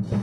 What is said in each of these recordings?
Baik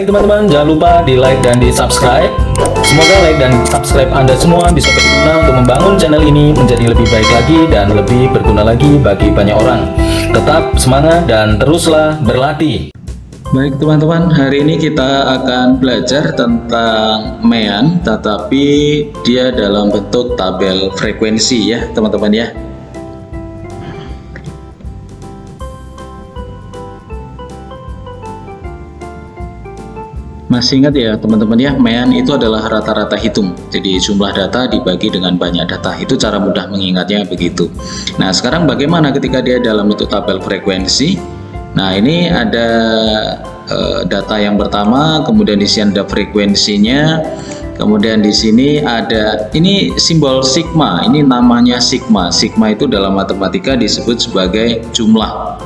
teman-teman, jangan lupa di like dan di subscribe. Semoga like dan subscribe Anda semua bisa berguna untuk membangun channel ini menjadi lebih baik lagi dan lebih berguna lagi bagi banyak orang. Tetap semangat dan teruslah berlatih. Baik teman-teman, hari ini kita akan belajar tentang MEAN, tetapi dia dalam bentuk tabel frekuensi ya teman-teman ya. Masih ingat ya teman-teman ya, MEAN itu adalah rata-rata hitung. Jadi jumlah data dibagi dengan banyak data. Itu cara mudah mengingatnya begitu. Nah sekarang bagaimana ketika dia dalam bentuk tabel frekuensi? Nah ini ada data yang pertama, kemudian di sini ada frekuensinya, kemudian di sini ada ini simbol sigma. Ini namanya sigma. Sigma itu dalam matematika disebut sebagai jumlah.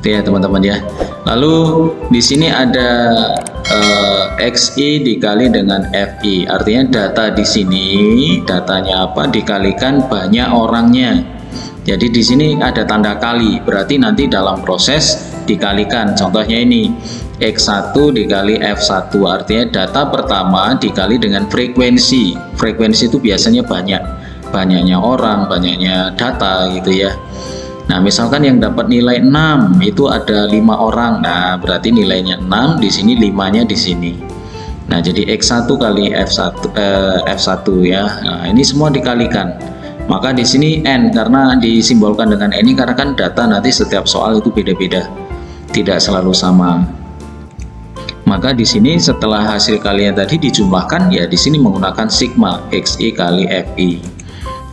Itu ya teman-teman ya. Lalu di sini ada XI dikali dengan FI, artinya data di sini datanya apa dikalikan banyak orangnya. Jadi di sini ada tanda kali, berarti nanti dalam proses dikalikan. Contohnya ini X1 dikali F1, artinya data pertama dikali dengan frekuensi. Frekuensi itu biasanya banyaknya orang, banyaknya data gitu ya. Nah misalkan yang dapat nilai 6 itu ada 5 orang, nah berarti nilainya 6, di sini 5-nya di sini. Nah jadi X1 kali F1 ya. Nah ini semua dikalikan. Maka di sini N karena disimbolkan dengan N ini karena kan data nanti setiap soal itu beda-beda, tidak selalu sama. Maka di sini setelah hasil kalian tadi dijumlahkan ya di sini menggunakan sigma XI kali FI.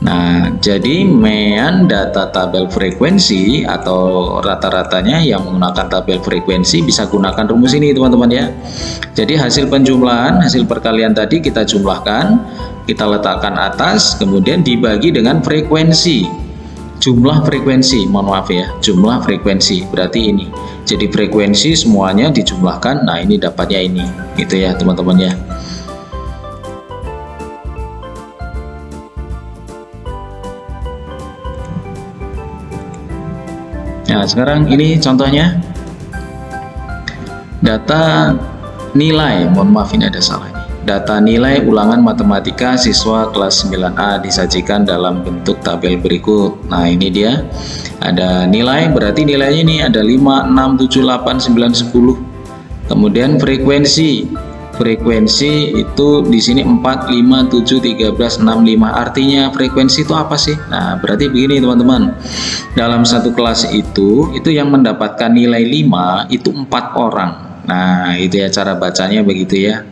Nah, jadi MEAN data tabel frekuensi atau rata-ratanya yang menggunakan tabel frekuensi bisa gunakan rumus ini teman-teman ya. Jadi hasil penjumlahan, hasil perkalian tadi kita jumlahkan, kita letakkan atas, kemudian dibagi dengan frekuensi. Jumlah frekuensi, mohon maaf ya, jumlah frekuensi berarti ini. Jadi frekuensi semuanya dijumlahkan, nah ini dapatnya ini, gitu ya teman-teman ya. Nah sekarang ini contohnya data nilai, mohon maaf ini ada salah ini. Data nilai ulangan matematika siswa kelas 9A disajikan dalam bentuk tabel berikut. Nah ini dia ada nilai, berarti nilainya ini ada 5, 6, 7, 8, 9, 10. Kemudian frekuensi itu di sini 4, 5, 7, 13, 6, 5. Artinya frekuensi itu apa sih? Nah berarti begini teman-teman, dalam satu kelas itu yang mendapatkan nilai 5 itu 4 orang. Nah itu ya cara bacanya begitu ya.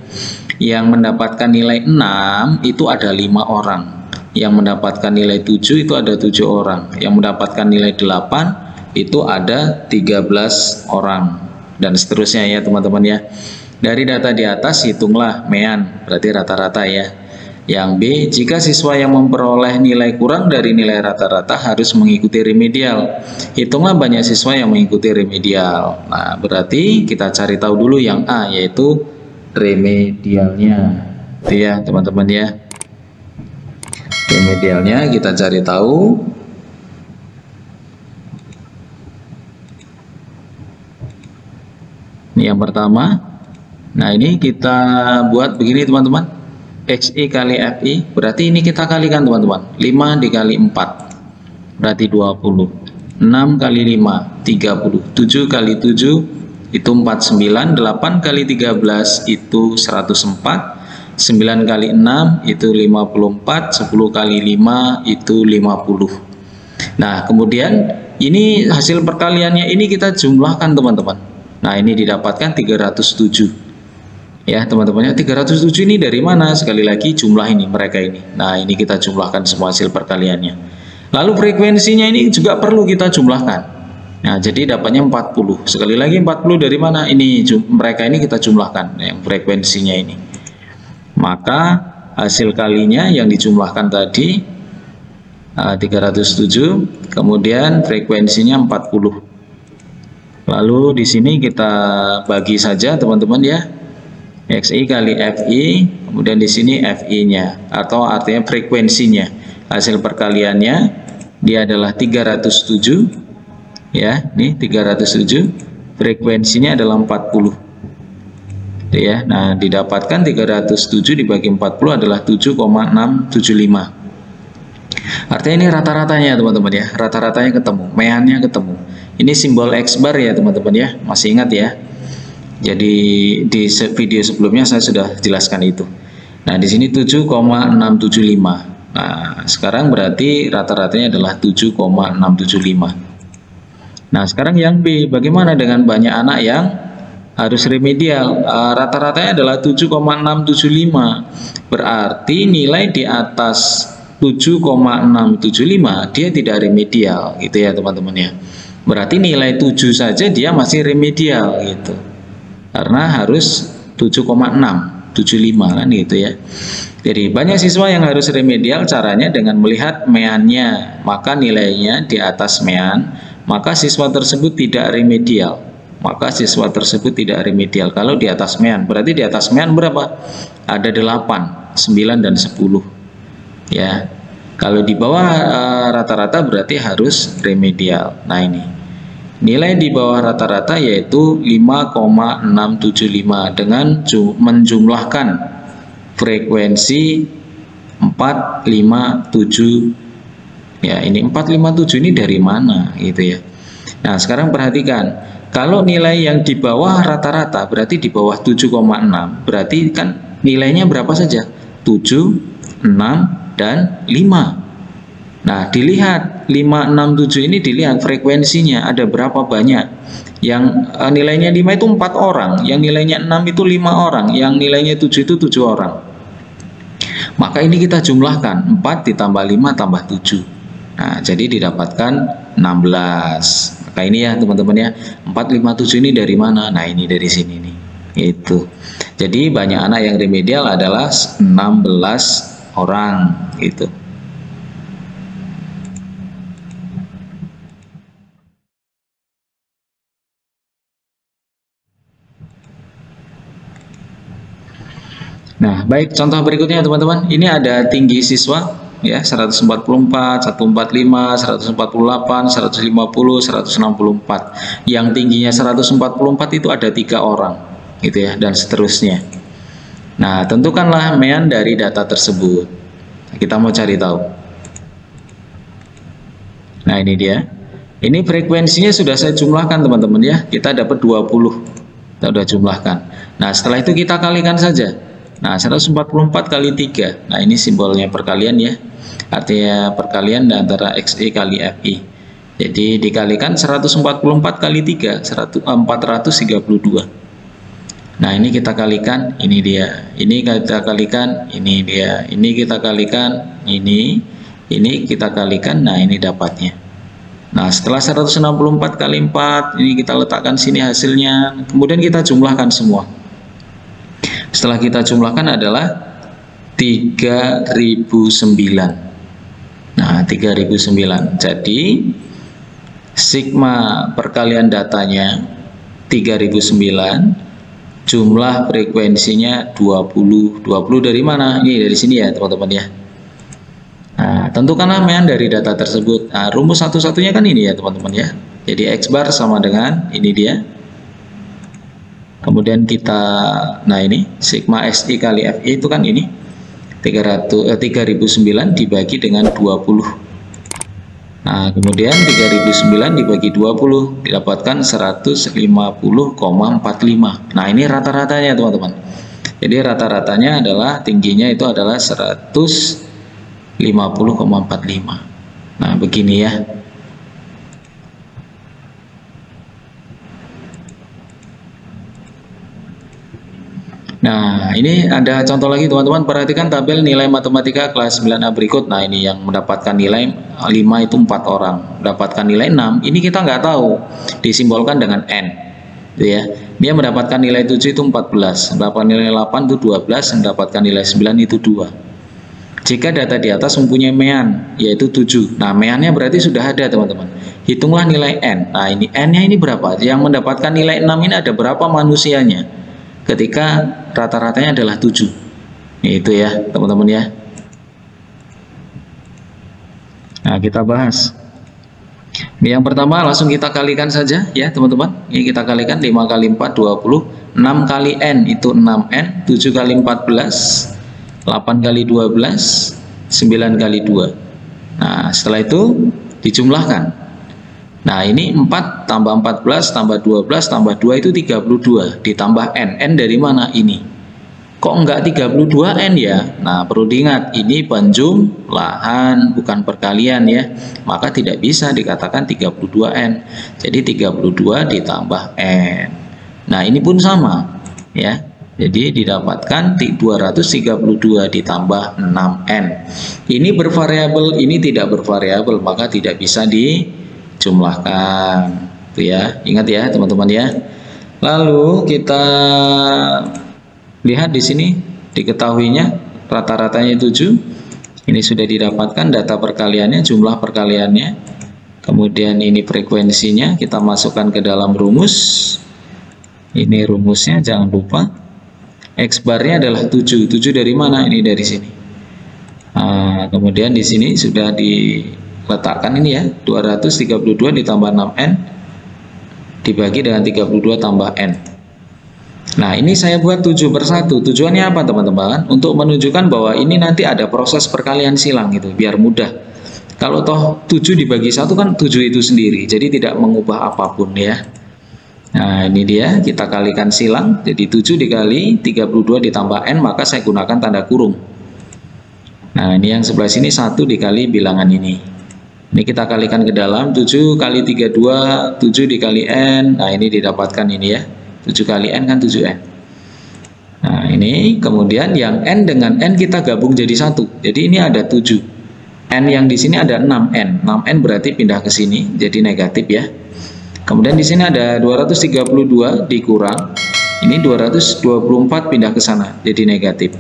Yang mendapatkan nilai 6 itu ada 5 orang. Yang mendapatkan nilai 7 itu ada 7 orang. Yang mendapatkan nilai 8 itu ada 13 orang. Dan seterusnya ya teman-teman ya. Dari data di atas hitunglah MEAN, berarti rata-rata ya. Yang B, jika siswa yang memperoleh nilai kurang dari nilai rata-rata harus mengikuti remedial. Hitunglah banyak siswa yang mengikuti remedial. Nah, berarti kita cari tahu dulu yang A, yaitu remedialnya. Itu ya teman-teman ya. Remedialnya kita cari tahu. Ini yang pertama. Nah ini kita buat begini teman-teman, XI kali FI, berarti ini kita kalikan teman-teman, 5 dikali 4 berarti 20, 6 kali 5 30, 7 kali 7 itu 49, 8 kali 13 itu 104, 9 kali 6 itu 54, 10 kali 5 itu 50. Nah kemudian ini hasil perkaliannya ini kita jumlahkan teman-teman. Nah ini didapatkan 307 ya teman-teman ya. 307 ini dari mana? Sekali lagi jumlah ini, mereka ini. Nah ini kita jumlahkan semua hasil perkaliannya. Lalu frekuensinya ini juga perlu kita jumlahkan. Nah jadi dapatnya 40. Sekali lagi 40 dari mana? Ini mereka ini kita jumlahkan yang frekuensinya ini. Maka hasil kalinya yang dijumlahkan tadi 307, kemudian frekuensinya 40. Lalu di sini kita bagi saja teman-teman ya, XI kali FI, kemudian di sini FI-nya atau artinya frekuensinya. Hasil perkaliannya dia adalah 307 ya, ini 307, frekuensinya adalah 40 ya. Nah, didapatkan 307 dibagi 40 adalah 7,675. Artinya ini rata-ratanya teman-teman ya, rata-ratanya ketemu, meannya ketemu. Ini simbol X bar ya teman-teman ya, masih ingat ya. Jadi di video sebelumnya saya sudah jelaskan itu. Nah, di sini 7,675. Nah, sekarang berarti rata-ratanya adalah 7,675. Nah, sekarang yang B, bagaimana dengan banyak anak yang harus remedial? Rata-ratanya adalah 7,675. Berarti nilai di atas 7,675 dia tidak remedial gitu ya teman-teman ya. Berarti nilai 7 saja dia masih remedial gitu. Karena harus 7,675 kan gitu ya. Jadi banyak siswa yang harus remedial, caranya dengan melihat meannya, maka nilainya di atas mean, maka siswa tersebut tidak remedial. Maka siswa tersebut tidak remedial. Kalau di atas mean, berarti di atas mean berapa? Ada 8, 9 dan 10. Ya. Kalau di bawah rata-rata berarti harus remedial. Nah, ini. Nilai di bawah rata-rata yaitu 5,675 dengan menjumlahkan frekuensi 457. Ya, ini 457 ini dari mana gitu ya. Nah, sekarang perhatikan, kalau nilai yang di bawah rata-rata berarti di bawah 7,6, berarti kan nilainya berapa saja? 7, 6 dan 5. Nah, dilihat 567 ini, dilihat frekuensinya ada berapa banyak. Yang nilainya 5 itu 4 orang, yang nilainya 6 itu 5 orang, yang nilainya 7 itu 7 orang. Maka ini kita jumlahkan, 4 ditambah 5 tambah 7. Nah, jadi didapatkan 16. Maka ini ya teman-teman ya, 457 ini dari mana? Nah, ini dari sini nih. Itu. Jadi banyak anak yang remedial adalah 16 orang gitu. Nah, baik, contoh berikutnya teman-teman. Ini ada tinggi siswa ya, 144, 145, 148, 150, 164. Yang tingginya 144 itu ada 3 orang gitu ya, dan seterusnya. Nah, tentukanlah mean dari data tersebut. Kita mau cari tahu. Nah, ini dia. Ini frekuensinya sudah saya jumlahkan teman-teman ya. Kita dapat 20. Kita sudah jumlahkan. Nah, setelah itu kita kalikan saja. Nah, 144 kali 3. Nah, ini simbolnya perkalian ya. Artinya perkalian antara XI kali FI. Jadi dikalikan 144 kali 3, 432. Nah, ini kita kalikan, ini dia. Ini kita kalikan, ini dia. Ini kita kalikan, ini kita kalikan. Nah, ini dapatnya. Nah, setelah 164 kali 4, ini kita letakkan sini hasilnya. Kemudian kita jumlahkan semua. Setelah kita jumlahkan adalah 3009. Nah, 3009. Jadi sigma perkalian datanya 3009, jumlah frekuensinya 20. 20 dari mana? Ini dari sini ya teman-teman ya. Nah, tentukanlah mean dari data tersebut. Nah, rumus satu-satunya kan ini ya teman-teman ya. Jadi X bar sama dengan ini dia. Kemudian kita, nah ini sigma SI kali FI itu kan ini 3009 dibagi dengan 20. Nah, kemudian 3009 dibagi 20 didapatkan 150,45. Nah, ini rata-ratanya teman-teman. Jadi rata-ratanya adalah tingginya itu adalah 150,45. Nah, begini ya. Nah, ini ada contoh lagi teman-teman. Perhatikan tabel nilai matematika kelas 9A berikut. Nah, ini yang mendapatkan nilai 5 itu 4 orang. Mendapatkan nilai 6, ini kita nggak tahu. Disimbolkan dengan N. Gitu ya. Dia mendapatkan nilai 7 itu 14. Mendapatkan nilai 8 itu 12. Mendapatkan nilai 9 itu 2. Jika data di atas mempunyai mean, yaitu 7. Nah, meannya berarti sudah ada, teman-teman. Hitunglah nilai N. Nah, ini N-nya ini berapa? Yang mendapatkan nilai 6 ini ada berapa manusianya? Ketika rata-ratanya adalah 7. Itu ya, teman-teman ya. Nah, kita bahas. Yang pertama langsung kita kalikan saja ya, teman-teman. Ini kita kalikan 5 kali 4, 20. 6 kali N itu 6N. 7 kali 14. 8 kali 12, 9 kali 2. Nah, setelah itu dijumlahkan. Nah, ini 4 tambah 14 tambah 12 tambah 2 itu 32. Ditambah N. N dari mana ini? Kok enggak 32N ya? Nah, perlu diingat, ini penjumlahan bukan perkalian ya. Maka tidak bisa dikatakan 32N. Jadi 32 ditambah N. Nah, ini pun sama ya. Jadi didapatkan 232 ditambah 6N. Ini bervariabel, ini tidak bervariabel, maka tidak bisa dijumlahkan. Itu ya, ingat ya teman-teman ya. Lalu kita lihat di sini, diketahuinya rata-ratanya 7. Ini sudah didapatkan data perkaliannya, jumlah perkaliannya. Kemudian ini frekuensinya, kita masukkan ke dalam rumus. Ini rumusnya, jangan lupa. X barnya adalah 7. 7 dari mana? Ini dari sini. Nah, kemudian di sini sudah diletakkan ini ya, 232 ditambah 6N dibagi dengan 32 tambah N. Nah, ini saya buat 7 per 1. Tujuannya apa, teman-teman? Untuk menunjukkan bahwa ini nanti ada proses perkalian silang gitu, biar mudah. Kalau toh 7 dibagi 1 kan 7 itu sendiri, jadi tidak mengubah apapun ya. Nah, ini dia, kita kalikan silang, jadi 7 dikali 32 ditambah N, maka saya gunakan tanda kurung. Nah, ini yang sebelah sini 1 dikali bilangan ini. Ini kita kalikan ke dalam, 7 kali 32, 7 dikali N, nah ini didapatkan ini ya, 7 kali N kan 7N. Nah, ini kemudian yang N dengan N kita gabung jadi 1, jadi ini ada 7. N yang di sini ada 6N, 6N berarti pindah ke sini, jadi negatif ya. Kemudian di sini ada 232 dikurang, ini 224 pindah ke sana, jadi negatif.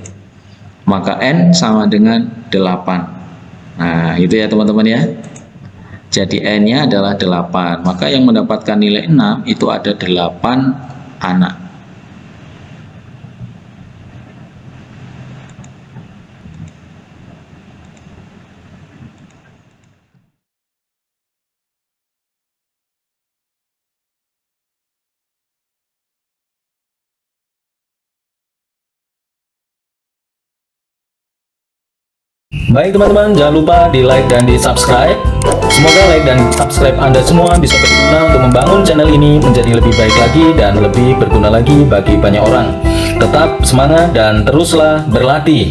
Maka N sama dengan 8. Nah, itu ya teman-teman ya. Jadi N-nya adalah 8. Maka yang mendapatkan nilai 6 itu ada 8 anak. Baik teman-teman, jangan lupa di like dan di subscribe. Semoga like dan subscribe Anda semua bisa berguna untuk membangun channel ini menjadi lebih baik lagi dan lebih berguna lagi bagi banyak orang. Tetap semangat dan teruslah berlatih.